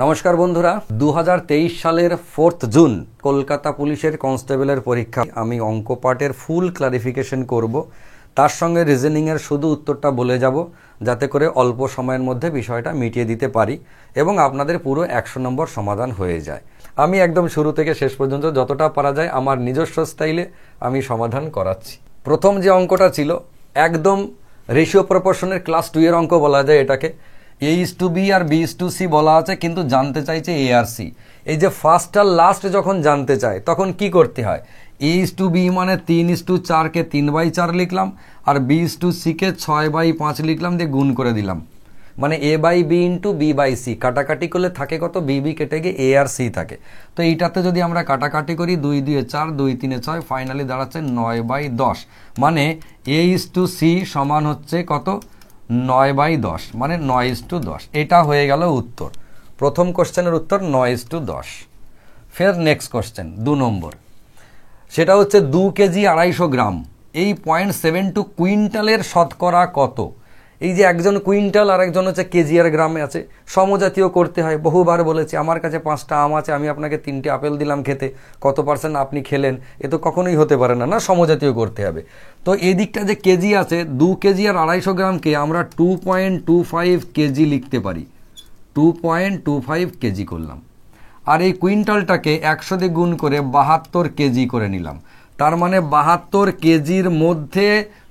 নমস্কার বন্ধুরা, 2023 সালের 4 জুন কলকাতা পুলিশের কনস্টেবলের পরীক্ষা আমি অঙ্ক পার্টের ফুল ক্লারিফিকেশন করব। তার সঙ্গে রিজনিংয়ের শুধু উত্তরটা বলে যাব, যাতে করে অল্প সময়ের মধ্যে বিষয়টা মিটিয়ে দিতে পারি এবং আপনাদের পুরো 100 নম্বর সমাধান হয়ে যায়। আমি একদম শুরু থেকে শেষ পর্যন্ত যতটা পারা যায় আমার নিজস্ব স্টাইলে আমি সমাধান করাচ্ছি। প্রথম যে অঙ্কটা ছিল একদম রেশিও প্রপোর্শনের ক্লাস 2 এর অঙ্ক বলা যায় এটাকে। A/B আর B/C বলা আছে, কিন্তু জানতে চাইছে A আর C। এই যে ফার্স্ট আর লাস্ট যখন জানতে চায় তখন কি করতে হয়? A/B মানে 3:4-কে 3/4 লিখলাম, আর B/C-কে 6/5 লিখলাম, দিয়ে গুণ করে দিলাম। মানে A/B ইন্টু B/C কাটাকাটি করলে থাকে কত? B কেটে গিয়ে A আর C থাকে। তো এইটাতে যদি আমরা কাটাকাটি করি 2-2-4, 2-3-6, ফাইনালি দাঁড়াচ্ছে 9/10। মানে A/C সমান হচ্ছে কত? 9/10, মানে 9:10। এটা হয়ে গেল উত্তর। প্রথম কোশ্চেনের উত্তর 9:10। ফের নেক্সট কোশ্চেন 2 নম্বর, সেটা হচ্ছে 2 কেজি 250 গ্রাম। এই 0.72 কুইন্টালের শতকরা কত? এই যে একজন কুইন্টাল আর একজন হচ্ছে কেজি আর গ্রামে আছে, সমজাতীয় করতে হয়। বহুবার বলেছি, আমার কাছে 5টা আম আছে, আমি আপনাকে 3টে আপেল দিলাম খেতে, কত পার্সেন্ট আপনি খেলেন? এ তো কখনোই হতে পারে না, না, সমজাতীয় করতে হবে। তো এই দিকটা যে কেজি আছে, 2 কেজি আর 250 গ্রামকে আমরা 2.25 কেজি লিখতে পারি। 2.25 কেজি করলাম। আর এই কুইন্টালটাকে 100 দিয়ে গুণ করে 72 কেজি করে নিলাম। তার মানে 72 কেজির মধ্যে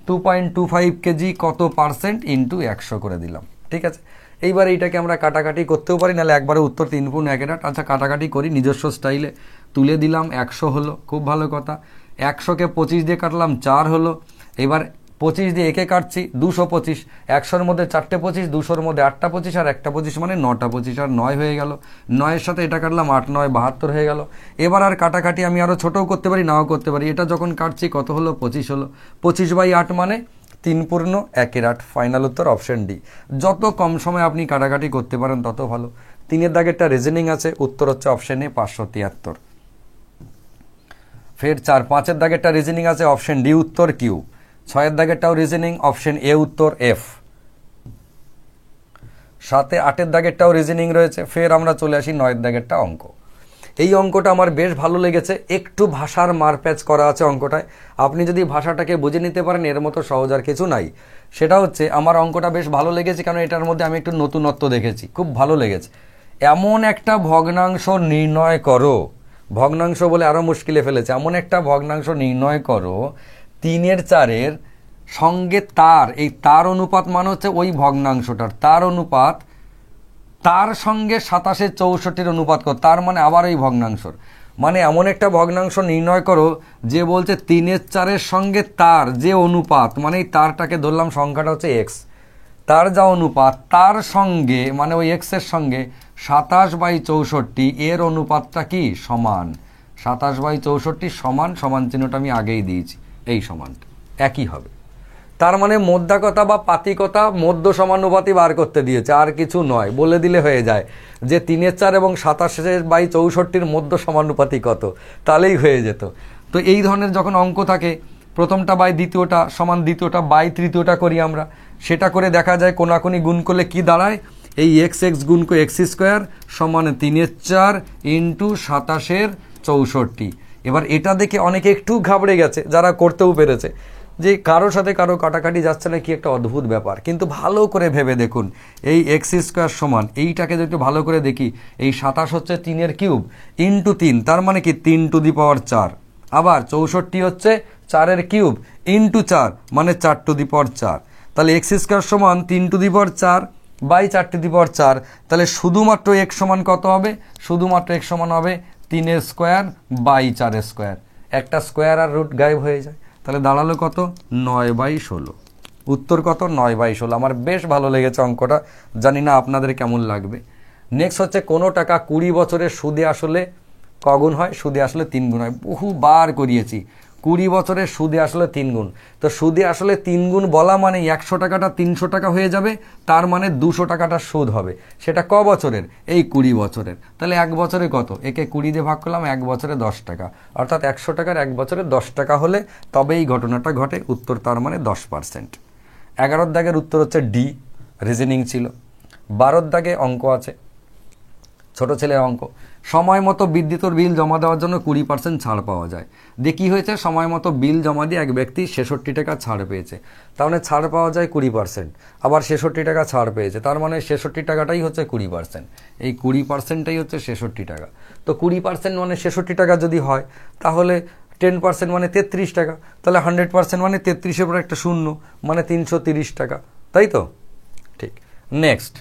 2.25 কেজি কত পার্সেন্ট ইন্টু 100 করে দিলাম। ঠিক আছে, এইবার এইটাকে আমরা কাটাকাটি করতেও পারি, নাহলে একবারে উত্তর 3 × 1 আচ্ছা, কাটাকাটি করি নিজস্ব স্টাইলে। তুলে দিলাম, 100 হলো, খুব ভালো কথা। 100-কে 25 দিয়ে কাটলাম, 4 হলো। এবার 25 দিয়ে একে কাটছি, 225। 100-র মধ্যে 4টে 25, 200-র মধ্যে 8টা 25, আর একটা 25 মানে 9টা 25, আর 9 হয়ে গেল। 9-এর সাথে এটা কাটলাম, 8-9 72 হয়ে গেল। এবার আর কাটাকাটি আমি আরও ছোটও করতে পারি, নাও করতে পারি। এটা যখন কাটছি কত হলো? 25 হলো। 25/8 মানে 3×1=8। ফাইনাল উত্তর অপশন ডি। যত কম সময় আপনি কাটাকাটি করতে পারেন তত ভালো। 3-এর দাগেরটা রিজনিং আছে, উত্তর হচ্ছে অপশন এ 573। ফের 4-5-এর দাগেরটা রিজনিং আছে, অপশন ডি উত্তর কিউ। 6-এর দাগেরটাও রিজনিং, অপশন এ উত্তর এফ। 7-8-এর দাগেরটাও রিজনিং রয়েছে। ফের আমরা চলে আসি 9-এর দাগেরটা অঙ্ক। এই অঙ্কটা আমার বেশ ভালো লেগেছে, একটু ভাষার মারপ্যাচ করা আছে অঙ্কটায়। আপনি যদি ভাষাটাকে বুঝে নিতে পারেন, এর মতো সহজ আর কিছু নাই। সেটা হচ্ছে আমার অঙ্কটা বেশ ভালো লেগেছে, কারণ এটার মধ্যে আমি একটু নতুনত্ব দেখেছি, খুব ভালো লেগেছে। এমন একটা ভগ্নাংশ নির্ণয় করো, ভগ্নাংশ বলে আরও মুশকিলে ফেলেছে, এমন একটা ভগ্নাংশ নির্ণয় করো 3/4 সঙ্গে তার, এই তার অনুপাত মানে হচ্ছে ওই ভগ্নাংশটার তার অনুপাত, তার সঙ্গে 27/64 অনুপাত করো, তার মানে আবার ওই ভগ্নাংশর। মানে এমন একটা ভগ্নাংশ নির্ণয় করো যে বলছে 3/4 সঙ্গে তার যে অনুপাত, মানে এই তারটাকে ধরলাম সংখ্যাটা হচ্ছে এক্স, তার যা অনুপাত তার সঙ্গে, মানে ওই এক্সের সঙ্গে 27/64 এর অনুপাতটা কি? সমান। 27/64 সমান, সমান চিহ্নটা আমি আগেই দিয়েছি, এই সমানটা একই হবে। তার মানে মধ্যাকতা বা পাতিকতা মধ্য সমানুপাতি বার করতে দিয়েছে, আর কিছু নয়। বলে দিলে হয়ে যায় যে 3/4 এবং 27/64 মধ্য সমানুপাতি কত, তাহলেই হয়ে যেত। তো এই ধরনের যখন অঙ্ক থাকে, প্রথমটা বাই দ্বিতীয়টা সমান দ্বিতীয়টা বাই তৃতীয়টা করি আমরা। সেটা করে দেখা যায় কোনাকুনি গুণ করলে কি দাঁড়ায়? এই এক্স গুণ করে x² সমান 3/4 ইন্টু 27/64। এবার এটা দেখে অনেকে একটু ঘাবড়ে গেছে, যারা করতেও পেরেছে, যে কারোর সাথে কারো কাটাকাটি যাচ্ছে না, কি একটা অদ্ভুত ব্যাপার। কিন্তু ভালো করে ভেবে দেখুন, এই x² সমান, এইটাকে যদি একটু ভালো করে দেখি, এই 27 হচ্ছে 3-এর কিউব ইন্টু 3, তার মানে কি 3⁴। আবার 64 হচ্ছে 4-এর কিউব ইন্টু 4, মানে 4⁴। তাহলে x² সমান 3⁴ বাই 4⁴। তাহলে শুধুমাত্র x সমান কত হবে? শুধুমাত্র x সমান হবে 3² বাই 4²। একটা স্কোয়ার আর রুট গায়েব হয়ে যায়, তাহলে দাঁড়ালো কত? 9/16। উত্তর কত? 9/16। আমার বেশ ভালো লেগেছে অঙ্কটা, জানি না আপনাদের কেমন লাগবে। নেক্সট হচ্ছে, কোনো টাকা 20 বছরের সুদে আসলে কগুণ হয়? সুদে আসলে 3 গুণ হয়। বহুবার করিয়েছি, 20 বছরের সুদে আসলে 3 গুণ। তো সুদে আসলে 3 গুণ বলা মানে 100 টাকাটা 300 টাকা হয়ে যাবে, তার মানে 200 টাকাটা সুদ হবে। সেটা ক বছরের? এই 20 বছরের। তাহলে 1 বছরে কত? একে 20 দিয়ে ভাগ করলাম, 1 বছরে 10 টাকা, অর্থাৎ 100 টাকার 1 বছরে 10 টাকা হলে তবে এই ঘটনাটা ঘটে। উত্তর তার মানে 10%। 11-র দাগের উত্তর হচ্ছে ডি, রিজনিং ছিল। 12-র দাগে অঙ্ক আছে, ছোট ছেলের অঙ্ক, সময় মতো বিদ্যুতের বিল জমা দেওয়ার জন্য 20% ছাড় পাওয়া যায়। দিয়ে কী হয়েছে, সময় মতো বিল জমা দিয়ে এক ব্যক্তি 66 টাকা ছাড় পেয়েছে, তার মানে ছাড় পাওয়া যায় 20%, আবার 66 টাকা ছাড় পেয়েছে, তার মানে 66 টাকাটাই হচ্ছে 20%, এই 20%টাই হচ্ছে 66 টাকা। তো 20% মানে 66 টাকা যদি হয়, তাহলে 10% মানে 33 টাকা, তাহলে 100% মানে 33-এর পর একটা শূন্য, মানে 330 টাকা, তাই তো? ঠিক। নেক্সট,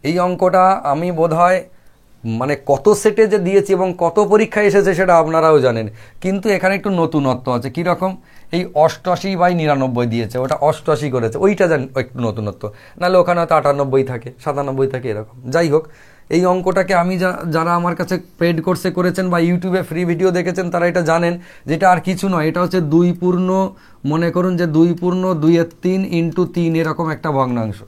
এই অঙ্কটা আমি বোধহয় মানে কত সেটে যে দিয়েছি এবং কত পরীক্ষায় এসেছে সেটা আপনারাও জানেন, কিন্তু এখানে একটু নতুনত্ব আছে। কীরকম, এই 88/99 দিয়েছে, ওটা 88 করেছে, ওইটা একটু নতুনত্ব, নাহলে ওখানে হয়তো 98 থাকে, 97 থাকে, এরকম। যাই হোক, এই অঙ্কটাকে আমি যারা আমার কাছে পেড কোর্সে করেছেন বা ইউটিউবে ফ্রি ভিডিও দেখেছেন তারা এটা জানেন, যেটা আর কিছু নয়, এটা হচ্ছে 2 পূর্ণ, মনে করুন যে 2 পূর্ণ 2/3 × 3 এরকম একটা ভগ্নাংশ।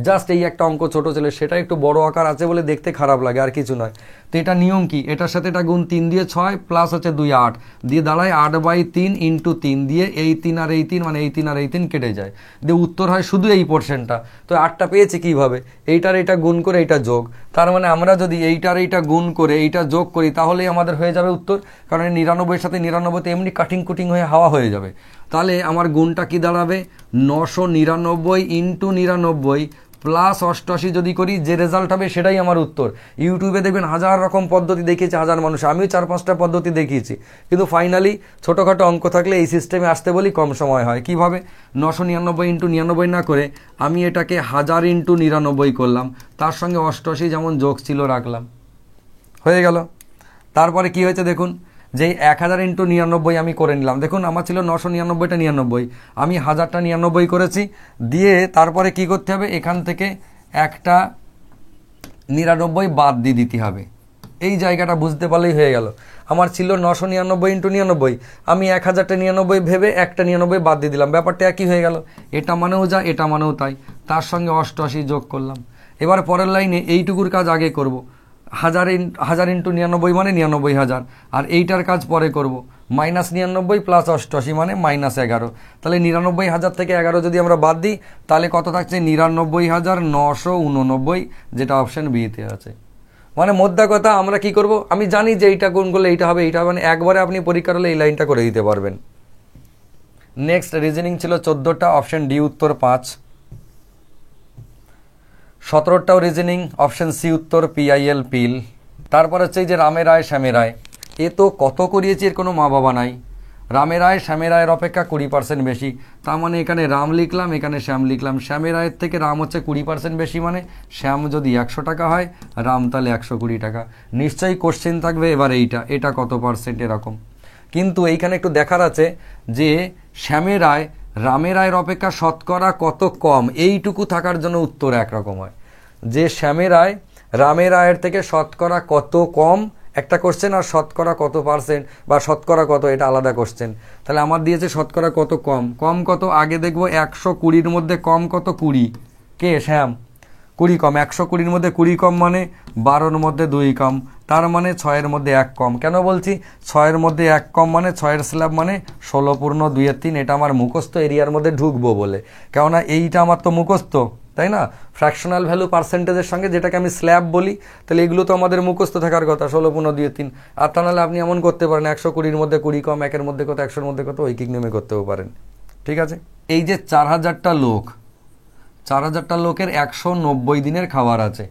জাস্ট এই একটা অঙ্ক ছোট ছেলে, সেটা একটু বড় আকার আছে বলে দেখতে খারাপ লাগে, আর কিছু নয়। তো এটা নিয়ম কি, এটার সাথে এটা গুণ 3 দিয়ে 6 প্লাস হচ্ছে 2 8 দিয়ে দাঁড়ায় 8/3 × 3 দিয়ে এই 3 আর এই 3 মানে এই 3 আর এই 3 কেটে যায়, দিয়ে উত্তর হয় শুধু এই পোর্শনটা। তো 8টা পেয়েছি কীভাবে, এইটার এইটা গুণ করে এইটা যোগ, তার মানে আমরা যদি এইটার এইটা গুণ করে এইটা যোগ করি তাহলেই আমাদের হয়ে যাবে উত্তর, কারণ 99-এর সাথে 99 এমনি কাটিং কুটিং হয়ে হাওয়া হয়ে যাবে। তাহলে আমার গুণটা কি দাঁড়াবে, 999 × 99 প্লাস 88 যদি করি, যে রেজাল্ট হবে সেটাই আমার উত্তর। ইউটিউবে দেখবেন হাজার রকম পদ্ধতি দেখিয়েছে হাজার মানুষ, আমিও 4-5টা পদ্ধতি দেখিয়েছি, কিন্তু ফাইনালি ছোটোখাটো অঙ্ক থাকলে এই সিস্টেমে আসতে বলি কম সময় হয়। কিভাবে, 999 × 99 না করে আমি এটাকে 1000 × 99 করলাম, তার সঙ্গে 88 যেমন যোগ ছিল রাখলাম, হয়ে গেল। তারপরে কি হয়েছে দেখুন, যেই 1000 × 99 আমি করে নিলাম, দেখুন আমার ছিল 999টা 99, আমি 1000টা 99 করেছি, দিয়ে তারপরে কি করতে হবে, এখান থেকে একটা 99 বাদ দিয়ে দিতে হবে, এই জায়গাটা বুঝতে পারলেই হয়ে গেল। আমার ছিল 999 × 99, আমি 1000টা 99 ভেবে একটা 99 বাদ দিয়ে দিলাম, ব্যাপারটা একই হয়ে গেল, এটা মানেও যা এটা মানেও তাই, তার সঙ্গে 88 যোগ করলাম। এবার পরের লাইনে এইটুকুর কাজ আগে করব, 1000 × 99 মানে 99,000, আর এইটার কাজ পরে করব, -99 প্লাস 88 মানে -11, তাহলে 99,000 থেকে 11 যদি আমরা বাদ দিই তাহলে কত থাকছে, 99,989, যেটা অপশান বিতে আছে। মানে মোদ্দা কথা আমরা কি করব, আমি জানি যে এইটা গুণ করলে এইটা হবে, এইটা মানে একবারে আপনি পরীক্ষার হলে এই লাইনটা করে দিতে পারবেন। নেক্সট, রিজনিং ছিল 14টা, অপশান ডি উত্তর 5, 17টাও রিজনিং, অপশান সি উত্তর PIL পিল। তারপর হচ্ছে এই যে রামের আয় শ্যামের আয়, এ তো কত করিয়েছি, এর কোনো মা বাবা নাই। রামের আয় শ্যামের আয়ের অপেক্ষা 20% বেশি, তার মানে এখানে রাম লিখলাম, এখানে শ্যাম লিখলাম, শ্যামের আয়ের থেকে রাম হচ্ছে 20% বেশি, মানে শ্যাম যদি 100 টাকা হয়, রাম তাহলে 120 টাকা। নিশ্চয়ই কোশ্চেন থাকবে এবার এটা কত পার্সেন্ট এরকম, কিন্তু এইখানে একটু দেখার আছে যে শ্যামের আয় রামের আয়ের অপেক্ষা শতকরা কত কম, এইটুকু থাকার জন্য উত্তর একরকম হয়। যে শ্যামের আয় রামের আয়ের থেকে শতকরা কত কম একটা কোশ্চেন, আর শতকরা কত পার্সেন্ট বা শতকরা কত এটা আলাদা কোশ্চেন। তাহলে আমার দিয়েছে শতকরা কত কম, কম কত আগে দেখবো, 120-র মধ্যে কম কত, 20, কে শ্যাম, 20 কম, 120-র মধ্যে 20 কম মানে 12-র মধ্যে 2 কম, তার মানে 6-এর মধ্যে 1 কম। কেন বলছি 6-এর মধ্যে 1 কম, মানে 6-এর স্ল্যাব মানে 16 পূর্ণ 2/3, এটা আমার মুখস্থ এরিয়ার মধ্যে ঢুকবো বলে, কেননা এইটা আমার তো মুখস্থ, তাই না, ফ্র্যাকশনাল ভ্যালু পার্সেন্টেজের সঙ্গে যেটাকে আমি স্ল্যাব বলি, তাহলে এগুলো তো আমাদের মুখস্থ থাকার কথা, 16 পূর্ণ 2/3। আর তা নাহলে আপনি এমন করতে পারেন 120-র মধ্যে 20 কম, 1-এর মধ্যে কত, 100-র মধ্যে কত, ঐকিক নেমে করতেও পারেন। ঠিক আছে, এই যে 4000টা লোক, 4000টা লোকের 190 দিনের খাবার আছে,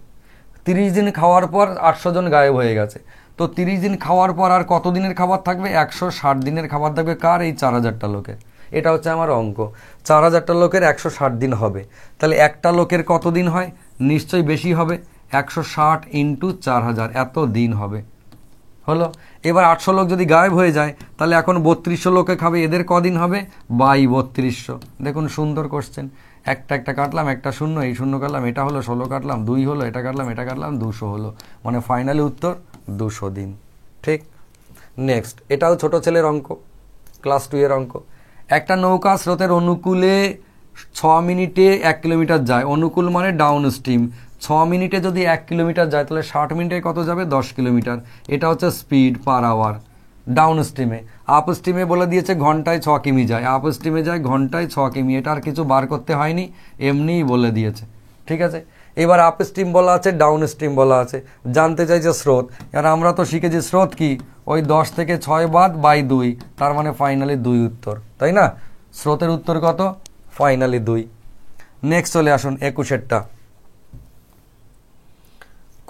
30 দিন খাওয়ার পর 800 জন গায়েব হয়ে গেছে, তো 30 দিন খাওয়ার পর আর কত দিনের খাবার থাকবে, 160 দিনের খাবার থাকবে, কার, এই 4000টা লোকের। এটা হচ্ছে আমার অঙ্ক, 4000টা লোকের 160 দিন হবে, তাহলে একটা লোকের কত দিন হয়, নিশ্চয়ই বেশি হবে, 160 × 4000 এত দিন হবে, হলো। এবার 800 লোক যদি গায়েব হয়ে যায় তাহলে এখন 3200 লোকে খাবে, এদের কদিন হবে, 3200। দেখুন সুন্দর কোশ্চেন, একটা একটা কাটলাম, একটা শূন্য, এই শূন্য কাটলাম, এটা হলো 16 কাটলাম, 2 হলো, এটা কাটলাম, এটা কাটলাম, 200 হলো, মানে ফাইনালি উত্তর 200 দিন। ঠিক। নেক্সট, এটাও ছোট ছেলের অঙ্ক, ক্লাস 2 এর অঙ্ক। একটা নৌকা স্রোতের অনুকূলে 6 মিনিটে 1 কিলোমিটার যায়, অনুকূল মানে ডাউন স্ট্রিম, 6 মিনিটে যদি 1 কিলোমিটার যায় তাহলে 60 মিনিটে কত যাবে, 10 কিলোমিটার। এটা হচ্ছে স্পিড পার আওয়ার ডাউন স্ট্রিমে। আপ স্ট্রিমে বলে দিয়েছে ঘন্টায় 6 কিমি যায়, আপ স্ট্রিমে যায় ঘন্টায় 6 কিমি, এটা আর কিছু বার করতে হয়নি, এমনিই বলে দিয়েছে। ঠিক আছে, এবার আপ স্ট্রিম বলা আছে, ডাউন স্ট্রিম বলা আছে, জানতে চাইছে স্রোত। আর আমরা তো শিখেছি স্রোত কি, ওই 10 থেকে 6 বাদ বাই 2, তার মানে ফাইনালি 2 উত্তর, তাই না? স্রোতের উত্তর কত? ফাইনালি 2। নেক্সট চলে আসুন 21এরটা।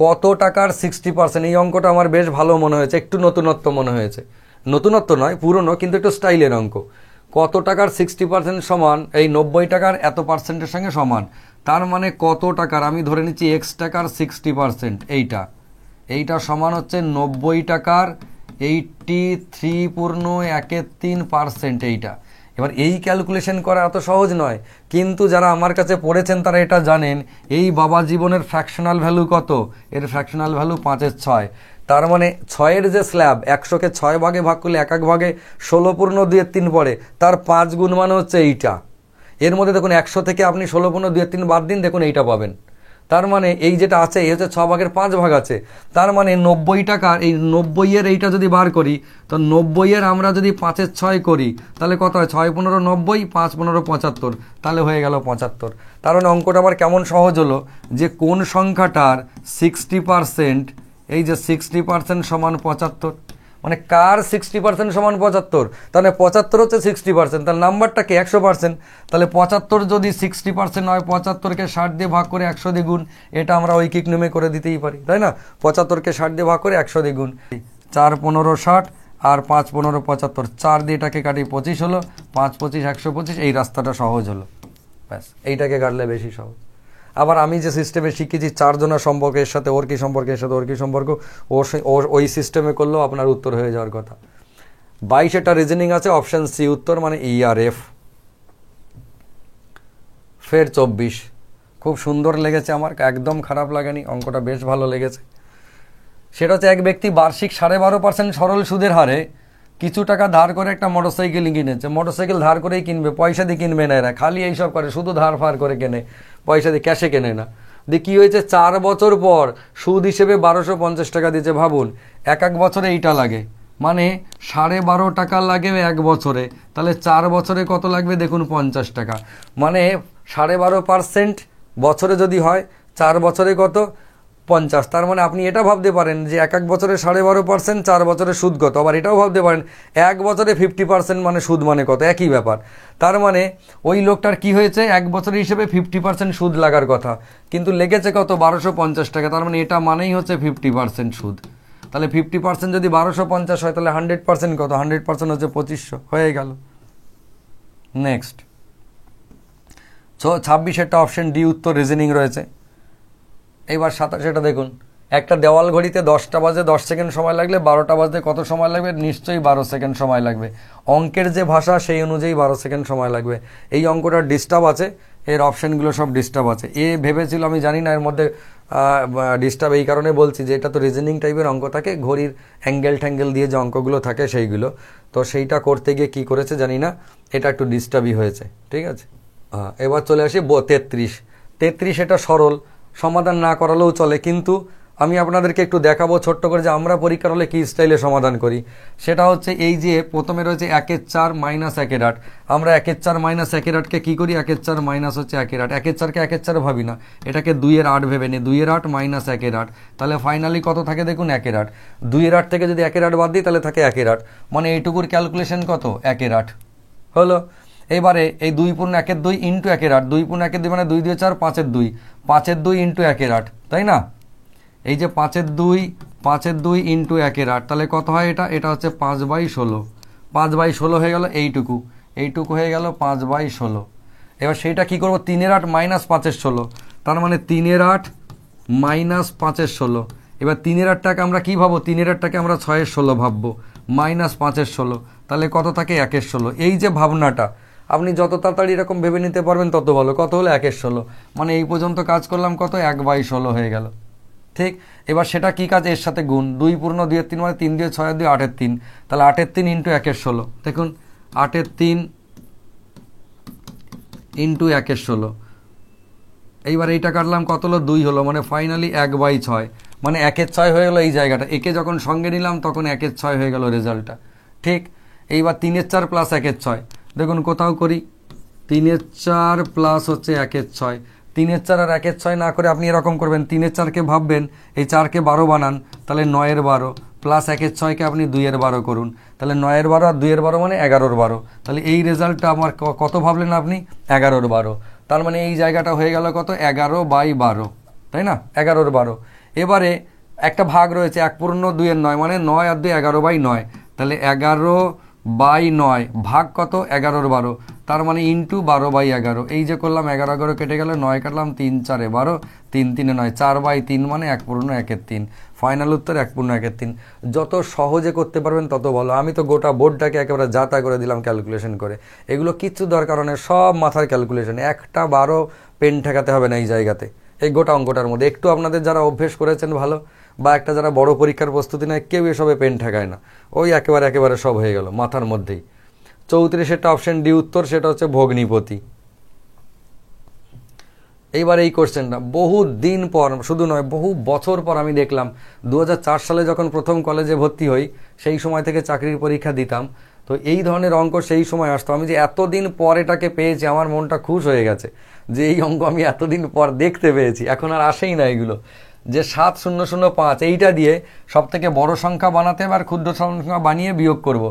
কত টাকার 60%? এই অঙ্কটা আমার বেশ ভালো মনে হয়েছে, একটু নতুনত্ব মনে হয়েছে। নতুনত্ব নয়, পুরনো, কিন্তু একটু স্টাইলের অঙ্ক। কত টাকার 60% সমান এই 90 টাকার এত পার্সেন্টের সঙ্গে সমান। তার মানে কত টাকার, আমি ধরে নিচ্ছি এক্স টাকার 60%, এইটা সমান হচ্ছে 90 টাকার 83.13%। এইটা এবার এই ক্যালকুলেশন করা এত সহজ নয়, কিন্তু যারা আমার কাছে পড়েছেন তারা এটা জানেন। এই বাবা জীবনের ফ্র্যাকশনাল ভ্যালু কত? এর ফ্র্যাকশনাল ভ্যালু 5/6। তার মানে 6-এর যে স্ল্যাব, 100কে 6 ভাগে ভাগ করলে 1 ভাগে 16.2/3 পড়ে, তার 5 গুণ মানে হচ্ছে এইটা। এর মধ্যে দেখুন 100 থেকে আপনি 16.2/3 বাদ দিন, দেখুন এইটা পাবেন। তার মানে এই যেটা আছে এই হচ্ছে 6 ভাগের 5 ভাগ আছে। তার মানে 90 টাকার এই 90-এর এইটা যদি বার করি, তো 90-এর আমরা যদি 5/6 করি তাহলে কত হয়? 6 15 90, 5 15 75, তাহলে হয়ে গেল 75। তার মানে অঙ্কটা আবার কেমন সহজ হলো, যে কোন সংখ্যাটার 60%, এই যে 60% সমান 75, মানে কার 60% সমান 75? তাহলে 75 হচ্ছে 60%, তাহলে নাম্বারটা কি 100%। তাহলে 75 যদি 60% হয়, 75কে 60 দিয়ে ভাগ করে 100 দিয়ে গুণ, এটা আমরা ঐকিক নিয়মে করে দিতেই পারি, তাই না? 75কে 60 দিয়ে ভাগ করে 100 দিয়ে গুণ, 4 15 60 আর 5 15 75, 4 দিয়ে এটাকে কাটি 25 হলো, 5 25 125, এই রাস্তাটা সহজ হলো। ব্যাস, এইটাকে কাটলে বেশি সহজ। আবার আমি যে সিস্টেমে শিখেছি 4 জনের সম্পর্কের সাথে ওর কি সম্পর্ক, এর সাথে ওর কি সম্পর্ক, ওই সিস্টেমে করলেও আপনার উত্তর হয়ে যাওয়ার কথা। 22 রিজনিং আছে, অপশন সি উত্তর, মানে ERF। ফের 24, খুব সুন্দর লেগেছে আমার, একদম খারাপ লাগেনি, অঙ্কটা বেশ ভালো লেগেছে। সেটা হচ্ছে এক ব্যক্তি বার্ষিক 12.5% সরল সুদের হারে কিছু টাকা ধার করে একটা মোটরসাইকেল কিনেছে। মোটরসাইকেল ধার করেই কিনবে, পয়সা দিয়ে কিনবে না, এরা খালি এইসব করে, শুধু ধার ফার করে কেনে, পয়সা দিয়ে ক্যাশে কেনে না। দিয়ে কী হয়েছে, 4 বছর পর সুদ হিসেবে 1250 টাকা দিয়েছে। ভাবুন, এক বছরে এইটা লাগে, মানে 12.5 টাকা লাগে 1 বছরে, তাহলে 4 বছরে কত লাগবে দেখুন, 50 টাকা। মানে 12.5% বছরে যদি হয়, 4 বছরে কত, 50। তার মানে আপনি এটা ভাবতে পারেন যে এক বছরে 12.5%, 4 বছরে সুদ কত। আবার এটাও ভাবতে পারেন 1 বছরে 50% মানে সুদ মানে কত, একই ব্যাপার। তার মানে ওই লোকটার কি হয়েছে, 1 বছরের হিসেবে 50% সুদ লাগার কথা, কিন্তু লেগেছে কত, 1250 টাকা। তার মানে এটা মানেই হচ্ছে 50% সুদ। তাহলে 50% যদি 1250 হয়, তাহলে 100% কত, 100% হচ্ছে 2500, হয়ে গেল। নেক্সট 26 অপশন ডি উত্তর, রিজনিং রয়েছে। এইবার 27 দেখুন, একটা দেওয়াল ঘড়িতে 10টা বাজে 10 সেকেন্ড সময় লাগলে 12টা বাজতে কত সময় লাগবে? নিশ্চয়ই 12 সেকেন্ড সময় লাগবে। অঙ্কের যে ভাষা সেই অনুযায়ী 12 সেকেন্ড সময় লাগবে। এই অঙ্কটার ডিস্টার্ব আছে, এর অপশানগুলো সব ডিস্টার্ব আছে। ভেবেছিল, আমি জানি না এর মধ্যে ডিস্টার্ব, এই কারণে বলছি যে এটা তো রিজনিং টাইপের অঙ্ক থাকে, ঘড়ির অ্যাঙ্গেল ট্যাঙ্গেল দিয়ে যে অঙ্কগুলো থাকে সেইগুলো, তো সেইটা করতে গিয়ে কী করেছে জানি না, এটা একটু ডিস্টার্বই হয়েছে, ঠিক আছে। এবার চলে আসি 33। এটা সরল, সমাধান না করালেও চলে, কিন্তু আমি আপনাদেরকে একটু দেখাবো ছোট্ট করে যে আমরা পরীক্ষার হলে কী স্টাইলে সমাধান করি। সেটা হচ্ছে এই যে প্রথমে রয়েছে 1/4 - 1/8, আমরা 1/4 - 1/8কে কী করি, 1/4 মাইনাস হচ্ছে 1/8, 1/4কে 1/4 ভাবি না, এটাকে 2/8 ভেবে নিই, 2/8 - 1/8, তাহলে ফাইনালি কত থাকে দেখুন, 1/8। 2/8 থেকে যদি 1/8 বাদ দিই তাহলে থাকে 1/8, মানে এইটুকুর ক্যালকুলেশন কত, 1/8 হলো। এবারে এই 2 × 1/2 ইন্টু 1/8, 2 × 1/2 মানে 2 × 4 5/2, 5/2 ইন্টু 1/8, তাই না? এই যে 5/2 ইন্টু 1/8, তাহলে কত হয় এটা হচ্ছে 5/16, 5/16 হয়ে গেল, এইটুকু হয়ে গেল 5/16। এবার সেইটা কি করব, 3/8 মাইনাস 5/16, তার মানে 3/8 মাইনাস 5/16। এবার 3/8টাকে আমরা কি ভাববো, 3/8টাকে আমরা 6/16 ভাববো, মাইনাস 5/16, তাহলে কত থাকে 1/16। এই যে ভাবনাটা আপনি যত তাড়াতাড়ি এরকম ভেবে নিতে পারবেন তত ভালো। কত হলো, 1/16, মানে এই পর্যন্ত কাজ করলাম কত, 1/16 হয়ে গেল, ঠিক। এবার সেটা কি কাজ, এর সাথে গুণ, 2 × 2 = 3 মানে 3 দিয়ে 6 দিয়ে 8/3, তাহলে 8/3 ইন্টু 1/16, দেখুন 8/3 ইন্টু 1/16। এইবার এইটা কাটলাম, কত হলো, 2 হলো, মানে ফাইনালি 1/6, মানে 1/6 হয়ে গেল এই জায়গাটা। একে যখন সঙ্গে নিলাম তখন 1/6 হয়ে গেল রেজাল্টটা, ঠিক। এইবার 3/4 + 1/6, দেখুন কোথাও করি, 3/4 প্লাস হচ্ছে 1/6, 3-এর 4 আর 1-এর 6 না করে আপনি এরকম করবেন, 3-এর 4কে ভাববেন, এই 4কে 12 বানান, তাহলে 9-এর 12 প্লাস 1-এর 6কে আপনি 2-এর 12 করুন, তাহলে 9-এর 12 আর 2-এর 12 মানে 11-এর 12। তাহলে এই রেজাল্টটা আমার কত ভাবলেন আপনি? 11-এর 12। তার মানে এই জায়গাটা হয়ে গেল কত? 11/12, তাই না? 11-এর 12। এবারে একটা ভাগ রয়েছে 1/2-এর 9, মানে 9 আর 2 11/9, তাহলে 11/9 ভাগ কত? 11-এর 12, তার মানে ইন্টু 12/11। এই যে করলাম 11 কেটে গেল, 9 কাটলাম, 3 4 12, 3 3 9, 4/3 মানে 1/1/3। ফাইনাল উত্তর 1/1/3। যত সহজে করতে পারবেন তত ভালো। আমি তো গোটা বোর্ডটাকে একেবারে যাতা করে দিলাম ক্যালকুলেশন করে, এগুলো কিচ্ছু দরকার নেই, সব মাথার ক্যালকুলেশন, একটা 12 পেন ঠেকাতে হবে না এই জায়গাতে। এই গোটা অঙ্কটার মধ্যে একটু আপনাদের যারা অভ্যেস করেছেন ভালো, বা একটা যারা বড় পরীক্ষার প্রস্তুতি নেয়, কেউ এসবে পেন ঠেকায় না, ওই একেবারে সব হয়ে গেল মাথার মধ্যেই। 34 অপশন ডি উত্তর, সেটা হচ্ছে ভগ্নিপতি। এইবার এই কোশ্চেনটা বহু দিন পর, শুধু নয় বহু বছর পর আমি দেখলাম। 2004 সালে যখন প্রথম কলেজে ভর্তি হই, সেই সময় থেকে চাকরির পরীক্ষা দিতাম, তো এই ধরনের অঙ্ক সেই সময় আসতো। আমি যে এতদিন পর এটাকে পেয়েছি, আমার মনটা খুশ হয়ে গেছে যে এই অঙ্ক আমি এতদিন পর দেখতে পেয়েছি। এখন আর আসেই না এগুলো, যে 7005 এইটা দিয়ে সব থেকে বড় সংখ্যা বানাতে হবে আর ক্ষুদ্র সংখ্যা বানিয়ে বিয়োগ করব।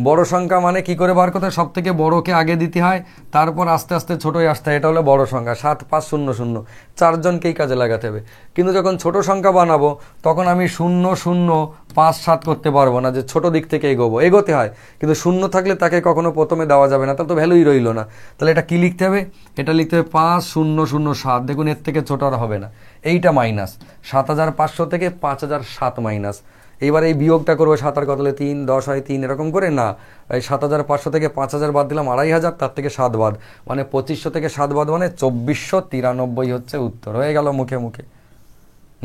বড় সংখ্যা মানে কি করে বার করতে হয়? সব থেকে বড়কে আগে দিতে হয়, তারপর আস্তে আস্তে ছোটোই আসতে হয়। এটা হলো বড় সংখ্যা। 7500, 4জনকেই কাজে লাগাতে হবে। কিন্তু যখন ছোট সংখ্যা বানাবো, তখন আমি 0057 করতে পারবো না, যে ছোট দিক থেকে এগোতে হয়, কিন্তু শূন্য থাকলে তাকে কখনো প্রথমে দেওয়া যাবে না, তার তো ভ্যালুই রইল না। তাহলে এটা কি লিখতে হবে? এটা লিখতে হবে 5007। দেখুন এর থেকে ছোট আর হবে না, এইটা মাইনাস 7500 থেকে 5007 মাইনাস। এইবার এই বিয়োগটা করবো, 7 আর কত হলে 3, 10 হয় 3, এরকম করে না। এই 7500 থেকে 5000 বাদ দিলাম 2500, তার থেকে 7 বাদ, মানে 2500 থেকে 7 বাদ মানে 2493 হচ্ছে উত্তর। হয়ে গেল মুখে মুখে।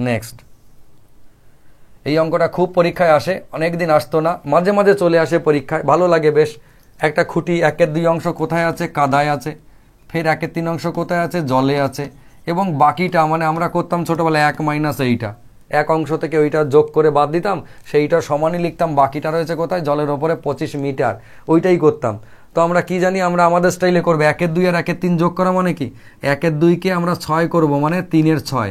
নেক্সট, এই অঙ্কটা খুব পরীক্ষায় আসে, অনেকদিন আসতো না, মাঝে মাঝে চলে আসে পরীক্ষায়, ভালো লাগে বেশ। একটা খুঁটি 1-এর 2 অংশ কোথায় আছে? কাদায় আছে। ফের 1-এর 3 অংশ কোথায় আছে? জলে আছে। এবং বাকিটা মানে আমরা করতাম ছোটোবেলায় 1 মাইনাস এইটা, এক অংশ থেকে ওইটা যোগ করে বাদ দিতাম, সেইটা সমানই লিখতাম। বাকিটা রয়েছে কোথায়? জলের ওপরে 25 মিটার, ওইটাই করতাম। তো আমরা কি জানি, আমরা আমাদের স্টাইলে করবো। 1-এর 2 আর 1-এর 3 যোগ করা মানে কি? 1-এর 2কে আমরা 6 করব, মানে 3-এর 6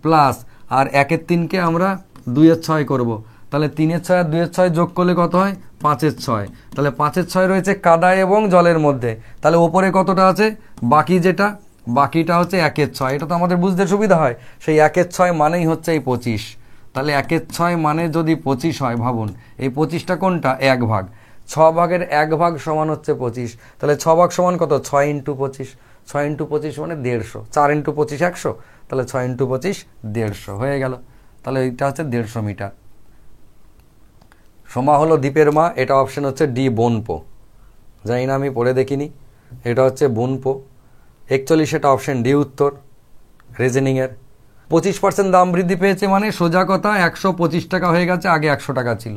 প্লাস, আর 1-এর 3কে আমরা 2-এর 6 করব। তাহলে 3-এর 6 আর 2-এর 6 যোগ করলে কত হয়? 5-এর 6। তাহলে 5-এর 6 রয়েছে কাদা এবং জলের মধ্যে। তাহলে ওপরে কতটা আছে? বাকি যেটা, বাকিটা হচ্ছে 1-এর 6। এটা তো আমাদের বুঝতে সুবিধা হয়, সেই 1-এর 6 মানেই হচ্ছে এই 25। তাহলে 1-এর 6 মানে যদি 25 হয়, ভাবুন এই 25টা কোনটা? 1 ভাগ। 6 ভাগের 1 ভাগ সমান হচ্ছে 25। তাহলে 6 ভাগ সমান কত? 6 × 25। 6 × 25 মানে 150। 4 × 25 100, তাহলে 6 × 25 150 হয়ে গেল। তাহলে এইটা হচ্ছে 150 মিটার। সোমা হলো দ্বীপের মা, এটা অপশন হচ্ছে ডি, বোনপো। জানি না, আমি পড়ে দেখিনি, এটা হচ্ছে বোনপো। 41 এটা অপশন ডি উত্তর রিজনিংয়ের। 25% দাম বৃদ্ধি পেয়েছে মানে সোজা কথা 125 টাকা হয়ে গেছে, আগে 100 টাকা ছিল।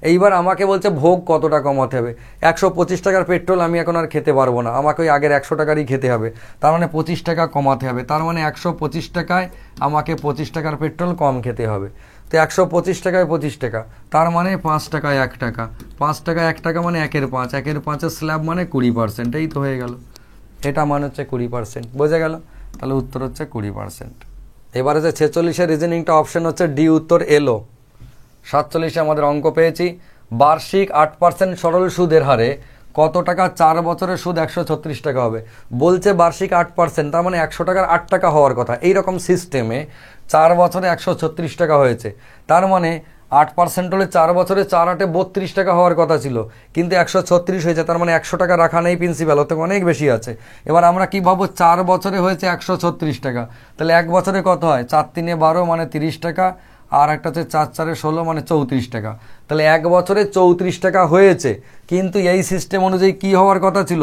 এইবার আমাকে বলছে ভোগ কতটা কমাতে হবে। 125 টাকার পেট্রোল আমি এখন আর খেতে পারবো না, আমাকে ওই আগের 100 টাকারই খেতে হবে। তার মানে 25 টাকা কমাতে হবে। তার মানে 125 টাকায় আমাকে 25 টাকার পেট্রোল কম খেতে হবে। তো 125 টাকায় 25 টাকা, তার মানে 5 টাকায় 1 টাকা। 5 টাকায় 1 টাকা মানে 1-এর 5। 1-এর 5-এর স্ল্যাব মানে 20%। এই তো হয়ে গেল, এটা মানে হচ্ছে 20%। বোঝা গেল? তাহলে উত্তর হচ্ছে 20%। এবার হচ্ছে 46-এর রিজনিংটা অপশন হচ্ছে ডি উত্তর এলো। 47-এ আমাদের অঙ্ক পেয়েছি, বার্ষিক 8% সরল সুদের হারে কত টাকা 4 বছরের সুদ 136 টাকা হবে। বলছে বার্ষিক 8%, তার মানে 100 টাকার 8 টাকা হওয়ার কথা। এইরকম সিস্টেমে 4 বছরে 136 টাকা হয়েছে, তার মানে 8% হলে 4 বছরে 4 × 8 32 টাকা হওয়ার কথা ছিল, কিন্তু 136 হয়েছে, তার মানে 100 টাকা রাখা নেই প্রিন্সিপাল, ওর থেকে অনেক বেশি আছে। এবার আমরা কি ভাবো, 4 বছরে হয়েছে 136 টাকা, তাহলে 1 বছরে কত হয়? 4 × 3 = 12 মানে 30 টাকা, আর একটা হচ্ছে 4 × 4 = 16 মানে 34 টাকা। তাহলে 1 বছরে 34 টাকা হয়েছে, কিন্তু এই সিস্টেম অনুযায়ী কি হওয়ার কথা ছিল?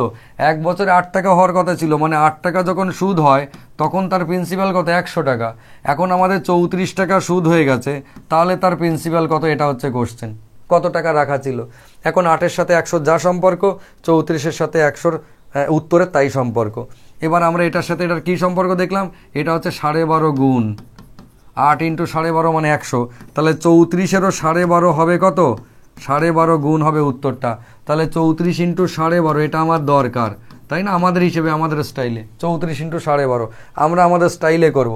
1 বছরে 8 টাকা হওয়ার কথা ছিল, মানে 8 টাকা যখন সুদ হয় তখন তার প্রিন্সিপাল কত? 100 টাকা। এখন আমাদের 34 টাকা সুদ হয়ে গেছে, তাহলে তার প্রিন্সিপাল কত? এটা হচ্ছে কোশ্চেন, কত টাকা রাখা ছিল। এখন 8-এর সাথে 100 যা সম্পর্ক, 34-এর সাথে 100 উত্তরের তাই সম্পর্ক। এবার আমরা এটার সাথে এটার কি সম্পর্ক দেখলাম, এটা হচ্ছে 12.5 গুণ 8 × 12.5 মানে 100। তাহলে 34-এরও 12.5 হবে কত? 12.5 গুণ হবে উত্তরটা। তাহলে 34 × 12.5, এটা আমার দরকার, তাই না? আমাদের হিসেবে, আমাদের স্টাইলে 34 ইন্টু 12.5 আমরা আমাদের স্টাইলে করব।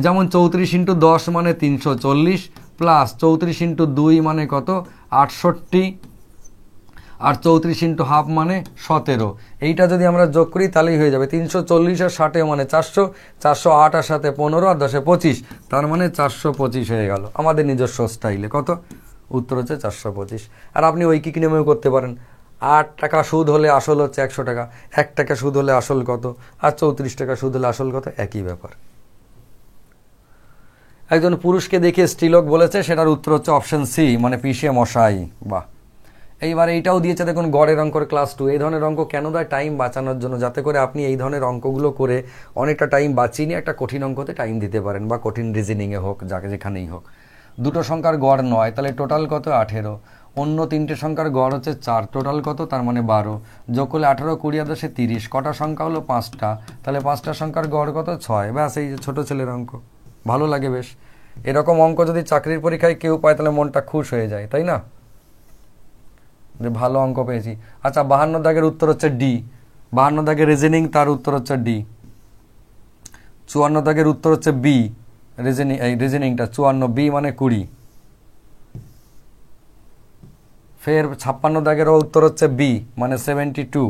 যেমন 34 ইন্টু 10 মানে 340, প্লাস 34 ইন্টু 2 মানে কত 68, আর 34 ইন্টু হাফ মানে 17। এইটা যদি আমরা যোগ করি তাহলেই হয়ে যাবে 340 আর 60 মানে 400, 408 আর সাথে 15 আর 10 25, তার মানে 425 হয়ে গেল আমাদের নিজস্ব স্টাইলে। কত? উত্তর হচ্ছে 425। আর আপনি ঐকিক নিয়মেও করতে পারেন। 8 টাকা সুদ হলে আসল হচ্ছে 100 টাকা, 1 টাকা সুদ হলে আসল কত, আর 34 টাকা সুদ হলে আসল কত, একই ব্যাপার। একজন পুরুষকে দেখে স্ত্রীলোক বলেছে, সেটার উত্তর হচ্ছে অপশন সি, মানে পিষে মশাই। বাহ। এইবার এইটাও দিয়েছে দেখুন, গড়ের অঙ্কর ক্লাস 2। এই ধরনের অঙ্ক কেন দেয়? টাইম বাঁচানোর জন্য, যাতে করে আপনি এই ধরনের অঙ্কগুলো করে অনেকটা টাইম বাঁচিয়ে নিয়ে একটা কঠিন অঙ্কতে টাইম দিতে পারেন, বা কঠিন রিজনিংয়ে হোক, যাকে যেখানেই হোক। দুটো সংখ্যার গড় 9, তাহলে টোটাল কত 18। অন্য তিনটে সংখ্যার গড় হচ্ছে 4, টোটাল কত, তার মানে 12। যোগ করলে 18, 20 আর 10 30। কটা সংখ্যা হলো? 5টা। তাহলে 5টা সংখ্যার গড় কত? 6। ব্যাস, এই যে ছোটো ছেলের অঙ্ক। ভালো লাগে বেশ। এরকম অঙ্ক যদি চাকরির পরীক্ষায় কেউ পায় তাহলে মনটা খুশ হয়ে যায়, তাই না? যে ভালো অঙ্ক পেয়েছি। আচ্ছা, 52 দাগের উত্তর হচ্ছে ডি। 52 দাগের রিজনিং, তার উত্তর হচ্ছে ডি। 54 দাগের উত্তর হচ্ছে বি। রিজনিং, এই রিজনিংটা 54, বি মানে 20। ফের 56 দাগেরও উত্তর হচ্ছে বি, মানে 72।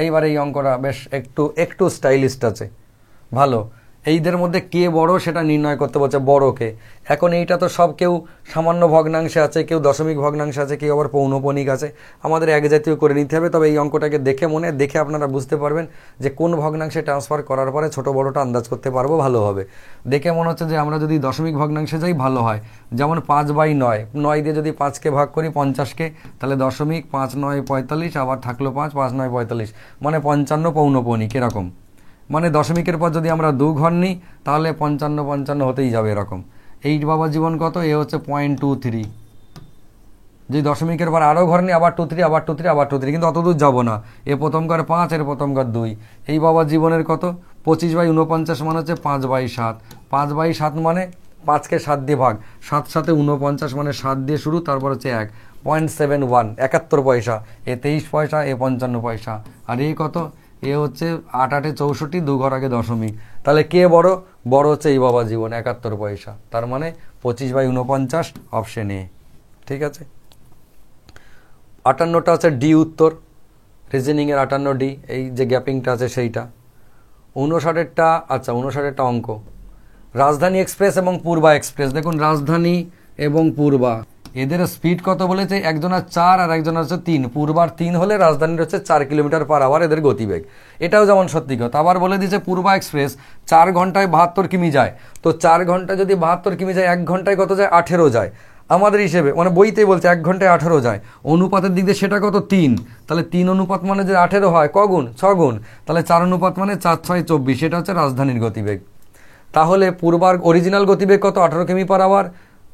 এইবার এই অঙ্কটা বেশ একটু স্টাইলিস্ট আছে, ভালো। এইদের মধ্যে কে বড় সেটা নির্ণয় করতে বলছে, বড়কে। এখন এইটা তো সব, কেউ সামান্য ভগ্নাংশে আছে, কেউ দশমিক ভগ্নাংশে আছে, কেউ আবার পৌনপণিক আছে। আমাদের এক জাতীয় করে নিতে হবে। তবে এই অঙ্কটাকে দেখে আপনারা বুঝতে পারবেন যে কোন ভগ্নাংশে ট্রান্সফার করার পরে ছোট বড়টা আন্দাজ করতে পারবো ভালো হবে। দেখে মনে হচ্ছে যে আমরা যদি দশমিক ভগ্নাংশে যাই ভালো হয়। যেমন 5/9, 9 দিয়ে যদি 5কে ভাগ করি 50কে, তাহলে দশমিক, 5 9 45, আবার থাকলো 5, 5 9 45, মানে 55 পৌনপণিক। এরকম মানে দশমিকের পর যদি আমরা 2 ঘর নিই তাহলে 55 55 হতেই যাবে এরকম। এই বাবা জীবন কত? এ হচ্ছে 0.23। যদি দশমিকের পর আরও ঘর নিই, আবার 2 3, আবার 2 3, আবার 2 3, কিন্তু অত দূর যাবো না। এ প্রথমকার 5, এর প্রথমকার 2। এই বাবা জীবনের কত? 25/49 মানে হচ্ছে 5/7। 5/7 মানে 5কে 7 দিয়ে ভাগ, 7 7 49 মানে 7 দিয়ে শুরু, তারপর হচ্ছে 1, 0.71, 71 পয়সা। এ 23 পয়সা, এ 55 পয়সা। আর এই কত? এ হচ্ছে 8 8 64, 2 ঘর আগে দশমিক। তাহলে কে বড়? বড় হচ্ছে এই বাবা জীবন, 71 পয়সা। তার মানে 25/49, অপশন এ। ঠিক আছে। 58টা হচ্ছে ডি উত্তর, রিজনিংয়ের 58 ডি, এই যে গ্যাপিংটা আছে সেইটা। 59টা, আচ্ছা 59টা অঙ্ক, রাজধানী এক্সপ্রেস এবং পূর্বা এক্সপ্রেস। দেখুন, রাজধানী এবং পূর্বা, এদের স্পিড কত বলেছে? একজনের 4 আর একজনের হচ্ছে 3। পূর্বার 3 হলে রাজধানীর হচ্ছে 4 কিলোমিটার/আওয়ার এদের গতিবেগ। এটাও যেমন সত্যি কথা। আবার বলে দিয়েছে পূর্বা এক্সপ্রেস 4 ঘন্টায় 72 কিমি যায়। তো 4 ঘন্টায় যদি 72 কিমি যায়, 1 ঘন্টায় কত যায়? 18 যায়। আমাদের হিসেবে, মানে বইতেই বলছে 1 ঘন্টায় 18 যায়। অনুপাতের দিক দিয়ে সেটা কত? 3। তাহলে 3 অনুপাত মানে যে 18 হয়, কগুণ? 6 গুণ। তাহলে 4 অনুপাত মানে 4 6 24। এটা হচ্ছে রাজধানীর গতিবেগ। তাহলে পূর্বার অরিজিনাল গতিবেগ কত? 18 কিমি/আওয়ার,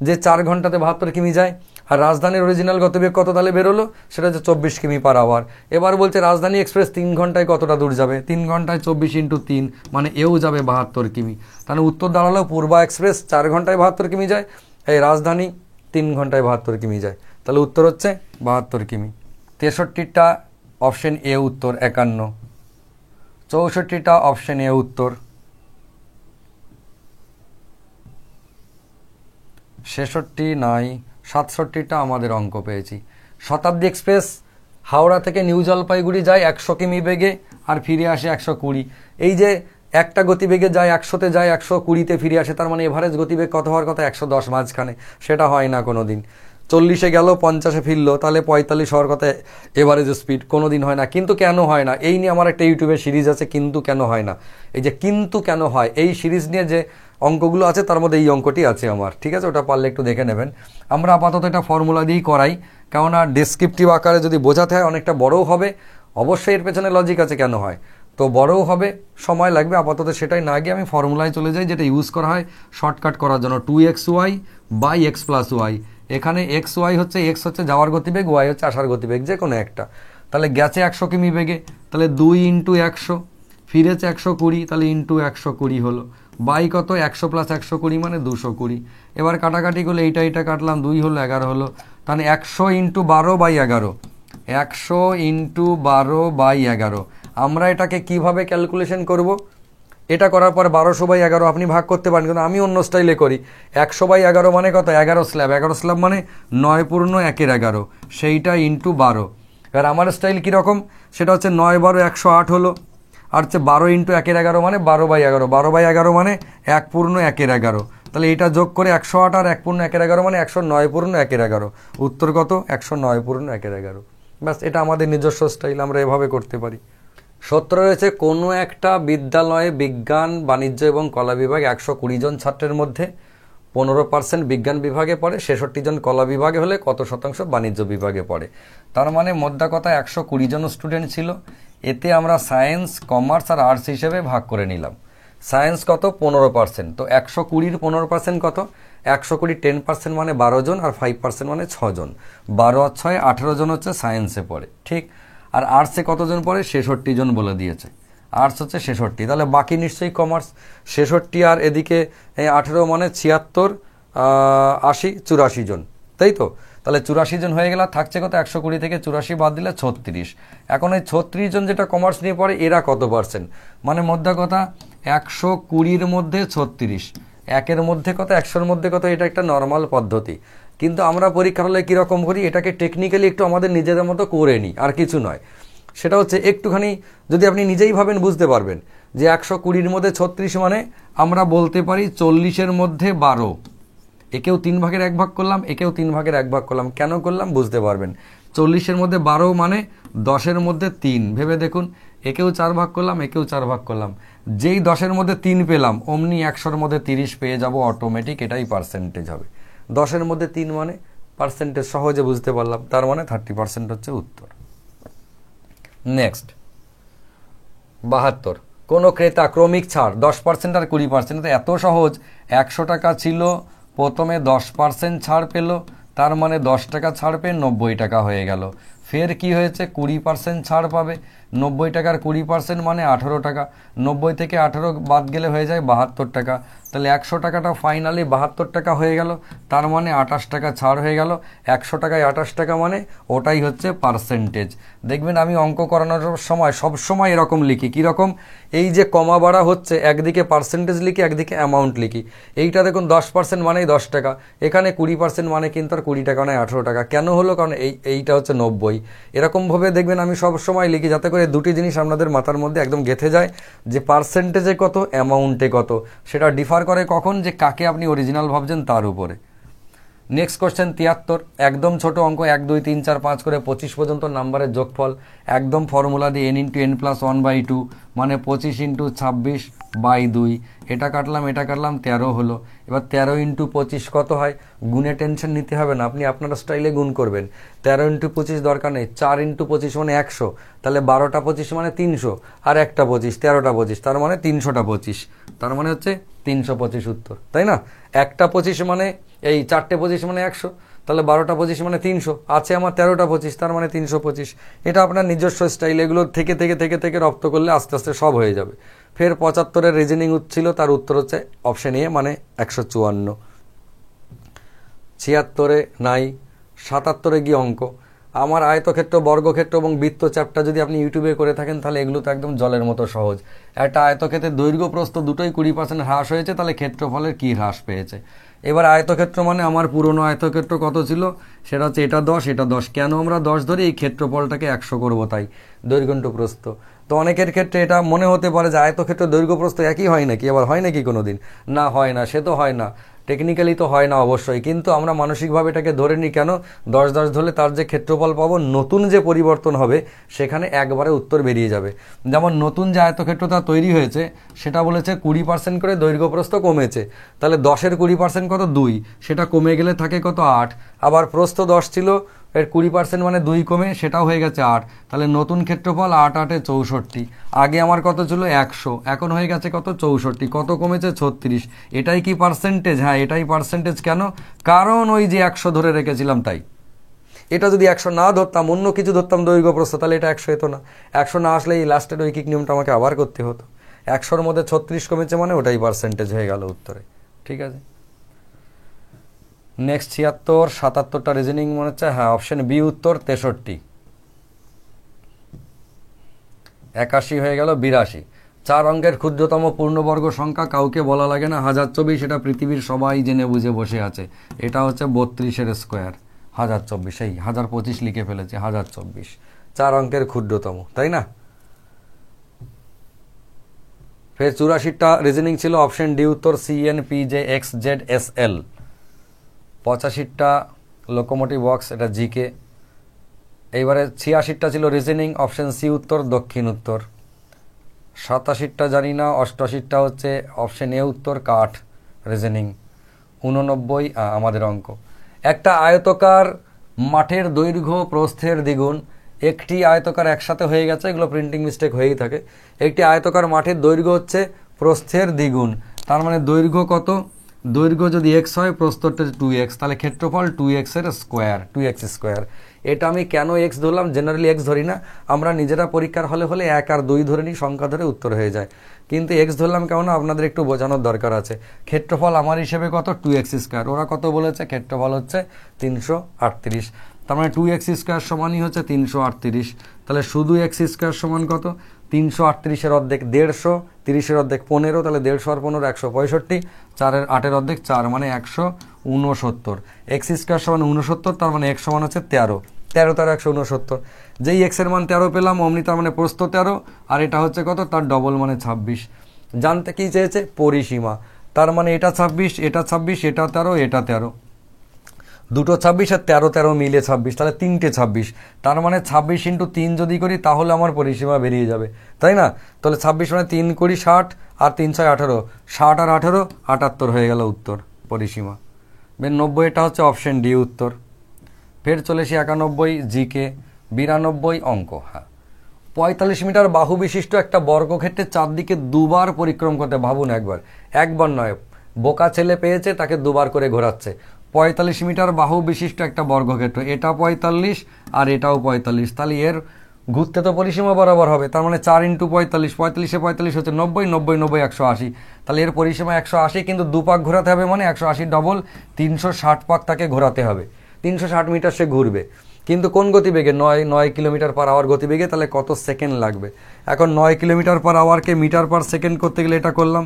যে 4 ঘন্টাতে 72 কিমি যায়। আর রাজধানীর অরিজিনাল গতিবেগ কত তাহলে বেরোলো? সেটা হচ্ছে 24 কিমি/আওয়ার। এবার বলছে রাজধানী এক্সপ্রেস 3 ঘন্টায় কতটা দূর যাবে? 3 ঘন্টায় 24 ইন্টু 3, মানে এও যাবে 72 কিমি। তাহলে উত্তর দাঁড়ালো পূর্বা এক্সপ্রেস 4 ঘন্টায় 72 কিমি যায়, এই রাজধানী 3 ঘন্টায় 72 কিমি যায়। তাহলে উত্তর হচ্ছে 72 কিমি। 63টা অপশন এ উত্তর 51। 64টা অপশন এ উত্তর। 66 নাই, 67টা আমাদের অঙ্ক পেয়েছি। শতাব্দী এক্সপ্রেস হাওড়া থেকে নিউ জলপাইগুড়ি যায় 100 কিমি বেগে, আর ফিরে আসে 120। এই যে একটা গতিবেগে যায়, 100-তে যায়, 120-তে ফিরে আসে, তার মানে এভারেজ গতিবেগ কত হওয়ার কথা? 110 মাঝখানে। সেটা হয় না কোনো দিন। 40-এ গেল, 50-এ ফিরলো, তাহলে 45 হওয়ার কথা এভারেজ স্পিড। কোনো দিন হয় না। কিন্তু কেন হয় না, এই নিয়ে আমার একটা ইউটিউবে সিরিজ আছে, কিন্তু কেন হয় না। এই যে কিন্তু কেন হয়, এই সিরিজ নিয়ে যে অঙ্কগুলো আছে তার মধ্যে এই অঙ্কটি আছে আমার। ঠিক আছে, ওটা পারলে একটু দেখে নেবেন। আমরা আপাতত এটা ফর্মুলা দিয়েই করাই, কেননা ডেসক্রিপটিভ আকারে যদি বোঝাতে হয় অনেকটা বড়ও হবে। অবশ্যই এর পেছনে লজিক আছে কেন হয়, তো বড়ও হবে, সময় লাগবে। আপাতত সেটাই না গিয়ে আমি ফর্মুলায় চলে যাই, যেটা ইউজ করা হয় শর্টকাট করার জন্য। 2xy/x+y। এখানে xy হচ্ছে, x হচ্ছে যাওয়ার গতিবেগ, y হচ্ছে আসার গতিবেগ, যে কোনো একটা। তাহলে গেছে 100 কিমি বেগে, তাহলে 2 × 100, ফিরেছে 120, তাহলে ইন্টু 120 হলো। বাই কত? 100 + 120 মানে 220। এবার কাটাকাটি করলে এইটা কাটলাম, 2 হলো 11 হলো। তাহলে 100 × 12/11, 100 × 12/11। আমরা এটাকে কিভাবে ক্যালকুলেশন করব, এটা করার পর 12/11 আপনি ভাগ করতে পারেন, কিন্তু আমি অন্য স্টাইলে করি। 100/11 মানে কত, 11 স্ল্যাব, 11 স্ল্যাব মানে 9×1=11, সেইটা ইন্টু 12। এবার আমার স্টাইল কীরকম, সেটা হচ্ছে 9×12 108 হলো, আর হচ্ছে 12×1=11 মানে 12/11, 12/11 মানে 1×1=11, তাহলে এটা যোগ করে 108 আর 1×1=11 মানে 109×1=11, উত্তর কত, 109×1=11। ব্যাস, এটা আমাদের নিজস্ব স্টাইল, আমরা এভাবে করতে পারি। সূত্র রয়েছে, কোনো একটা বিদ্যালয়ে বিজ্ঞান, বাণিজ্য এবং কলা বিভাগ 120 জন ছাত্রের মধ্যে 15% বিজ্ঞান বিভাগে পড়ে, 66 জন কলা বিভাগে হলে কত শতাংশ বাণিজ্য বিভাগে পড়ে। তার মানে মোদ্দা কথা 120 জন স্টুডেন্ট ছিল, এতে আমরা সায়েন্স, কমার্স আর আর্টস হিসেবে ভাগ করে নিলাম। সায়েন্স কত, 15%, তো 120-র 15% কত, 120 10% মানে 12 জন, আর 5% মানে 6 জন, 12 আর 6 18 জন হচ্ছে সায়েন্সে পড়ে, ঠিক। আর আর্টসে কতজন পড়ে, 66 জন বলে দিয়েছে, আর্টস হচ্ছে 66, তাহলে বাকি নিশ্চয়ই কমার্স। 66 আর এদিকে 18 মানে 76, 80, 84 জন, তাই তো। তাহলে 84 জন হয়ে গেল, থাকছে কত, 120 থেকে 84 বাদ দিলে 36। এখন এই 36 জন যেটা কমার্স নিয়ে পড়ে, এরা কত পার্সেন্ট, মানে মোদ্দা কথা 120-র মধ্যে 36, 1-এর মধ্যে কত, 100-র মধ্যে কত, এটা একটা নর্মাল পদ্ধতি। কিন্তু আমরা পরীক্ষার হলে কীরকম করি, এটাকে টেকনিক্যালি একটু আমাদের নিজেদের মতো করে নিই, আর কিছু নয়। সেটা হচ্ছে একটুখানি যদি আপনি নিজেই ভাবেন বুঝতে পারবেন যে 120-র মধ্যে 36 মানে আমরা বলতে পারি 40-এর মধ্যে 12, একেও 3/1 ভাগ করলাম, একেও 3/1 ভাগ করলাম, কেন করলাম বুঝতে পারবেন। 40-এর মধ্যে 12 মানে 10-এর মধ্যে 3, ভেবে দেখুন, একেও 4 ভাগ করলাম, একেও 4 ভাগ করলাম, যেই 10-এর মধ্যে 3 পেলাম অমনি 100-র মধ্যে 30 পেয়ে যাব অটোমেটিক, এটাই পার্সেন্টেজ হবে। 10-এর মধ্যে 3 মানে পার্সেন্টেজ, সহজে বুঝতে পারলাম, তার মানে 30% হচ্ছে উত্তর। নেক্সট 72, কোনো ক্রেতা ক্রমিক ছাড় 10% আর 20%, তো এত সহজ। 100 টাকা ছিল, প্রথমে 10% ছাড় পেল, তার মানে 10 টাকা ছাড় পেয়ে 90 টাকা হয়ে গেল। ফের কি হয়েছে, 20% ছাড় পাবে, 90 টাকার 20% মানে 18 টাকা, 90 থেকে 18 বাদ গেলে হয়ে যায় 72 টাকা, তাহলে 100 টাকাটা ফাইনালি 72 টাকা হয়ে গেল, তার মানে 28 টাকা ছাড় হয়ে গেল। 100 টাকায় 28 টাকা মানে ওটাই হচ্ছে পার্সেন্টেজ। দেখবেন আমি অঙ্ক করানোর সময় সব সময় এরকম লিখি, কীরকম, এই যে কমা বাড়া হচ্ছে, একদিকে পার্সেন্টেজ লিখি, একদিকে অ্যামাউন্ট লিখি। এইটা দেখুন 10% মানেই 10 টাকা, এখানে 20% মানে কিন্তু আর 20 টাকা নয় 18 টাকা, কেন হলো, কারণ এইটা হচ্ছে 90। এরকমভাবে দেখবেন আমি সব সময় লিখি, যাতে করে দুটি জিনিস আপনাদের মাথার মধ্যে একদম গেঁথে যায়, যে পার্সেন্টেজে কত, অ্যামাউন্টে কত, সেটা ডিফার করে কখন, যে কাকে আপনি অরিজিনাল ভাবছেন তার উপরে। নেক্সট কোশ্চেন 73, একদম ছোট অঙ্ক, 1 2 3 4 5 করে 25 পর্যন্ত নাম্বারের যোগফল, একদম ফর্মুলা দিয়ে n × n+1/2 মানে 25 × 26/2, এটা কাটলাম এটা কাটলাম 13 হলো। এবার 13 × 25 কত হয়, গুণে টেনশন নিতে হবে না, আপনি আপনার স্টাইলে গুণ করবেন। 13 × 25 দরকার নেই, 4 × 25 মানে 100, তাহলে 12টা 25 মানে 300, আর একটা 25, 13টা 25, তার মানে 300টা 25, তার মানে হচ্ছে 325 উত্তর, তাই না। একটা 25 মানে এই 4টে 25 মানে 100, তাহলে 12টা 25 মানে 300, আছে আমার 13টা 25, তার মানে 325। এটা আপনার নিজস্ব স্টাইল, এগুলো থেকে থেকে থেকে থেকে রপ্ত করলে আস্তে আস্তে সব হয়ে যাবে। ফের 75-এর রিজনিং ছিল, তার উত্তর হচ্ছে অপশন এ মানে 154। 76-এ নাই। 77-এ গিয়ে অঙ্ক, আমার আয়তক্ষেত্র, বর্গক্ষেত্র এবং বৃত্ত চ্যাপ্টার যদি আপনি ইউটিউবে করে থাকেন, তাহলে এগুলো তো একদম জলের মতো সহজ। একটা আয়তক্ষেত্রের দৈর্ঘ্য প্রস্থ দুটোই 20% হ্রাস হয়েছে, তাহলে ক্ষেত্রফলের কী হ্রাস পেয়েছে। এবার আয়তক্ষেত্র মানে আমার পুরনো আয়তক্ষেত্র কত ছিল, সেটা হচ্ছে এটা 10, এটা 10, কেন আমরা 10 ধরে, এই ক্ষেত্রফলটাকে 100 করবো, তাই দৈর্ঘ্য ইন্টু প্রস্থ। তো অনেকের ক্ষেত্রে এটা মনে হতে পারে যে আয়তক্ষেত্র দৈর্ঘ্য প্রস্থ একই হয় নাকি, আবার হয় নাকি কোনো দিন, না হয় না, সে তো হয় না, টেকনিক্যালি তো হয় না অবশ্যই, কিন্তু আমরা মানসিকভাবে এটাকে ধরে নিই, কেন 10 10 ধরলে তার যে ক্ষেত্রফল পাবো, নতুন যে পরিবর্তন হবে সেখানে একবারে উত্তর বেরিয়ে যাবে। যেমন নতুন যে আয়তক্ষেত্রটা তৈরি হয়েছে, সেটা বলেছে 20% করে দৈর্ঘ্য প্রস্থ কমেছে, তাহলে 10-এর 20% কত, 2, সেটা কমে গেলে থাকে কত, 8। আবার প্রস্থ 10 ছিল, এর 20% মানে 2 কমে সেটাও হয়ে গেছে 8, তাহলে নতুন ক্ষেত্রফল 8 8 64। আগে আমার কত ছিল, 100, এখন হয়ে গেছে কত, 64, কত কমেছে, 36। এটাই কি পার্সেন্টেজ, হ্যাঁ এটাই পার্সেন্টেজ। কেন, কারণ ওই যে 100 ধরে রেখেছিলাম তাই। এটা যদি 100 না ধরতাম, অন্য কিছু ধরতাম দৈর্ঘ্য প্রস্থ, তাহলে এটা 100 হতো না। 100 না আসলে এই লাস্টের ঐকিক নিয়মটা আমাকে আবার করতে হতো। 100-র মধ্যে 36 কমেছে মানে ওটাই পার্সেন্টেজ হয়ে গেল উত্তরে, ঠিক আছে। নেক্সট 76, 77টা রিজনিং মনে হচ্ছে, হ্যাঁ অপশন বি উত্তর 63। 81 হয়ে গেল 82। 4 অঙ্কের ক্ষুদ্রতম পূর্ণবর্গ সংখ্যা কাউকে বলা লাগে না, 1024। এটা পৃথিবীর সবাই জেনে বুঝে বসে আছে। এটা হচ্ছে 32-এর স্কোয়ার, 1024। এই 1025 লিখে ফেলেছে, 1024 4 অঙ্কের ক্ষুদ্রতম, তাই না? ফের 84টা রিজনিং ছিল, অপশন ডি উত্তর CNPJXZSL। 85টা লোকোমোটিভ ওয়ার্কস, এটা জিকে। এইবারে 86টা ছিল রিজনিং, অপশন সি উত্তর দক্ষিণ উত্তর। 87টা জানি না, 88টা হচ্ছে অপশন এ উত্তর কাঠ রিজনিং। 89 আমাদের অঙ্ক। একটা আয়তকার মাঠের দৈর্ঘ্য প্রস্থের দ্বিগুণ। একটি আয়তকার একসাথে হয়ে গেছে, এগুলো প্রিন্টিং মিস্টেক হয়েই থাকে। একটি আয়তকার মাঠের দৈর্ঘ্য হচ্ছে প্রস্থের দ্বিগুণ, তার মানে দৈর্ঘ্য কত? দৈর্ঘ্য যদি এক্স হয়, প্রস্থটা 2x, তাহলে ক্ষেত্রফল 2x এর স্কোয়ার, 2x স্কোয়ার। এটা আমি কেন এক্স ধরলাম? জেনারেলি এক্স ধরি না আমরা, নিজেরা পরীক্ষার হলে 1 আর 2 ধরে নিই, সংখ্যা ধরে উত্তর হয়ে যায়। কিন্তু এক্স ধরলাম কেন, আপনাদের একটু বোঝানোর দরকার আছে। ক্ষেত্রফল আমার হিসেবে কত? 2x square. ওরা কত বলেছে? ক্ষেত্রফল হচ্ছে 338। তার মানে 2x স্কোয়ার সমানই হচ্ছে 338। তাহলে শুধু এক্স স্কোয়ার সমান কত? 338-এর অর্ধেক 150, 30-এর অর্ধেক 15, তাহলে 150 আর 15 165, 4-এর 8-এর অর্ধেক 4 মানে 169। এক্স স্কোয়ার সমান 69, তার মানে এক্স সমান হচ্ছে 13, 13 তার 169। যেই এক্সের মান 13 পেলাম অমনি, তার মানে প্রস্থ 13, আর এটা হচ্ছে কত? তার ডবল মানে 26। জানতে কি চেয়েছে? পরিসীমা। তার মানে এটা 26, এটা 26, এটা 13, এটা 13, দুটো 26 আর 13 13 মিলে 26, তাহলে 3টে 26। তার মানে 26 × 3 যদি করি তাহলে আমার পরিসীমা বেরিয়ে যাবে, তাই না? তাহলে 26 মানে 3 করি 60, আর 3 6 18, 60 আর 18 78 হয়ে গেল উত্তর পরিসীমা। 90, এটা হচ্ছে অপশন ডি উত্তর। ফের চলে এসে 91 জিকে। 92 অঙ্ক। হ্যাঁ, 45 মিটার বাহু বিশিষ্ট একটা বর্গক্ষেত্রের চারদিকে দুবার পরিক্রম করতে, ভাবুন একবার নয়, বোকা ছেলে পেয়েছে, তাকে দুবার করে ঘোরাচ্ছে। 45 মিটার বাহু বিশিষ্ট একটা বর্গক্ষেত্র, এটা 45 আর এটাও 45, তাহলে এর ঘুরতে তো পরিসীমা বরাবর হবে। তার মানে 4 × 45, 45-এ 45 হচ্ছে 90, 90 90 180, তাহলে এর পরিসীমা 180, কিন্তু দুপাক ঘোরাতে হবে, মানে 180 ডবল 360 পাক তাকে ঘোরাতে হবে। 360 মিটার সে ঘুরবে, কিন্তু কোন গতিবেগে? 9 কিলোমিটার পার আওয়ার গতিবেগে। তাহলে কত সেকেন্ড লাগবে? এখন 9 কিলোমিটার পার আওয়ারকে মিটার পার সেকেন্ড করতে গেলে এটা করলাম,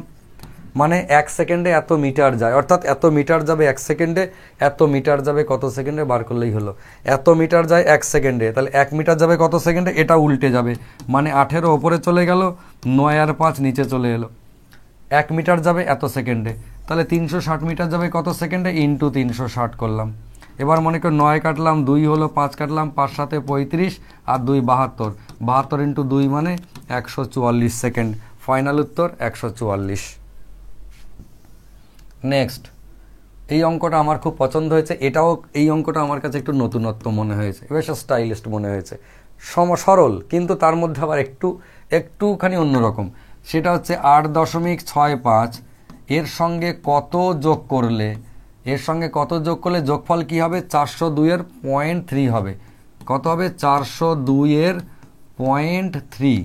মানে 1 সেকেন্ডে এত মিটার যায়, অর্থাৎ এত মিটার যাবে 1 সেকেন্ডে, এত মিটার যাবে কত সেকেন্ডে, বার করলেই হলো। এত মিটার যায় 1 সেকেন্ডে, তাহলে 1 মিটার যাবে কত সেকেন্ডে? এটা উল্টে যাবে, মানে 18 ওপরে চলে গেল, 9 আর 5 নিচে চলে এলো। 1 মিটার যাবে এত সেকেন্ডে, তাহলে 360 মিটার যাবে কত সেকেন্ডে? ইন্টু 360 করলাম। এবার মনে কর 9 কাটলাম, 2 হলো, 5 কাটলাম, 5 7 35 আর 2 72, 72 × 2 মানে 144 সেকেন্ড। ফাইনাল উত্তর 144। নেক্সট, এই অঙ্কটা আমার খুব পছন্দ হয়েছে, এটাও এই অঙ্কটা আমার কাছে একটু নতুনত্ব মনে হয়েছে, বেশ স্টাইলিস্ট মনে হয়েছে, সরল, কিন্তু তার মধ্যে আবার একটুখানি অন্যরকম। সেটা হচ্ছে 8.65, এর সঙ্গে কত যোগ করলে, যোগফল কি হবে? 402-এর 0.3 হবে। কত হবে? 402-এর 0.3,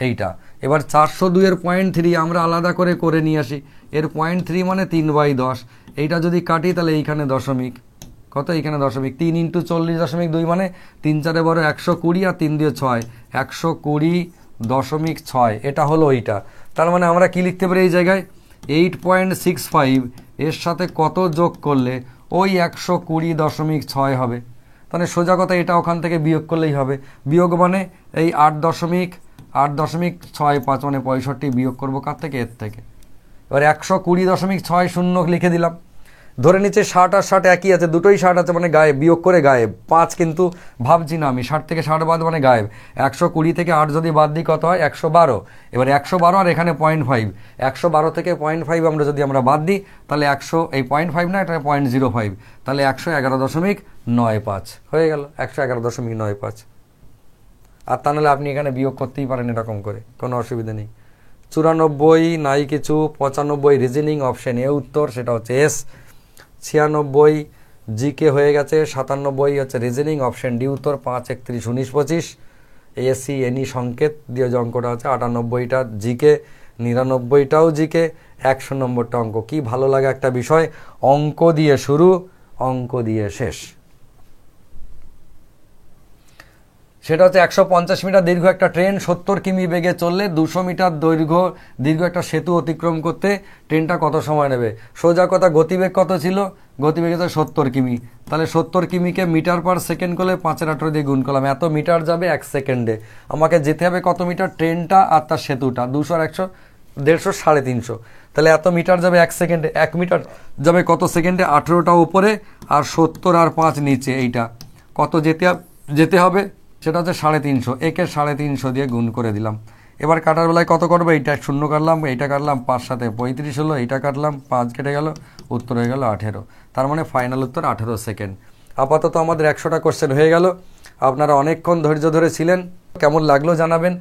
এইটা। এবার 402-এর 0.3 আমরা আলাদা করে নিয়ে আসি। এর 0.3 মানে 3/10, এইটা যদি কাটি তাহলে এইখানে দশমিক, কত? এইখানে দশমিক। 3 × 40.2 মানে 3 4 12 120, আর 3 2 6, 120.6, এটা হলো এইটা। তার মানে আমরা কি লিখতে পারি এই জায়গায়? 8.65 এর সাথে কত যোগ করলে ওই 120.6 হবে। তাহলে সোজা কথা, এটা ওখান থেকে বিয়োগ করলেই হবে। বিয়োগ মানে এই 8.65 মানে 65 বিয়োগ করবো কার থেকে? এর থেকে। এবার 120.60 লিখে দিলাম। ধরে নিচ্ছে 60 আর 60 একই আছে, দুটোই 60 আছে, মানে গায়েব, বিয়োগ করে গায়েব। 5 কিন্তু ভাবছি না আমি, 60 থেকে 60 বাদ মানে গায়েব। 120 থেকে 8 যদি বাদ দিই কত হয়? 112। এবার 112 আর এখানে 0.5, 112 থেকে 0.5 আমরা বাদ দিই, তাহলে 100, এই 0.5 না, এটা 0.05, তাহলে 111.95 হয়ে গেল, 111.95। আর তা নাহলে আপনি এখানে বিয়োগ করতেই পারেন এরকম করে, কোনো অসুবিধা নেই। 94 নাই কিছু। 95 রিজনিং, অপশন এ উত্তর, সেটা হচ্ছে এস। 96 জিকে হয়ে গেছে। 97 হচ্ছে রিজনিং, অপশন ডি উত্তর। 5 31 19 25 এসি এনি সংকেত দিয়ে যে অঙ্কটা আছে। 98টা জিকে, 99টাও জিকে, 100 নম্বরটা অঙ্ক। কি ভালো লাগে একটা বিষয়, অঙ্ক দিয়ে শুরু, অঙ্ক দিয়ে শেষ। সেটা হচ্ছে 150 মিটার দীর্ঘ একটা ট্রেন 70 কিমি বেগে চললে 200 মিটার দীর্ঘ একটা সেতু অতিক্রম করতে ট্রেনটা কত সময় নেবে। সোজা কথা, গতিবেগ কত ছিল? গতিবেগ হচ্ছে 70 কিমি। তাহলে 70 কিমিকে মিটার পার সেকেন্ড করলে 5-18 দিয়ে গুণ করলাম, এত মিটার যাবে 1 সেকেন্ডে। আমাকে যেতে হবে কত মিটার? ট্রেনটা আর তার সেতুটা 200 আর 100, 150, 350। তাহলে এত মিটার যাবে 1 সেকেন্ডে। 1 মিটার যাবে কত সেকেন্ডে? 18টা উপরে আর 70 আর 5 নিচে। এইটা কত যেতে হবে? সেটা হচ্ছে 350। একে 350 দিয়ে গুণ করে দিলাম। এবার কাটার বেলায় কত করবো? এইটা 0 কাটলাম, এইটা কাটলাম, 5 সাথে 35 হলো, এইটা কাটলাম, 5 কেটে গেল, উত্তর হয়ে গেল 18। তার মানে ফাইনাল উত্তর 18 সেকেন্ড। আপাতত আমাদের 100টা কোশ্চেন হয়ে গেল। আপনারা অনেকক্ষণ ধৈর্য ধরে ছিলেন। কেমন লাগলো জানাবেন।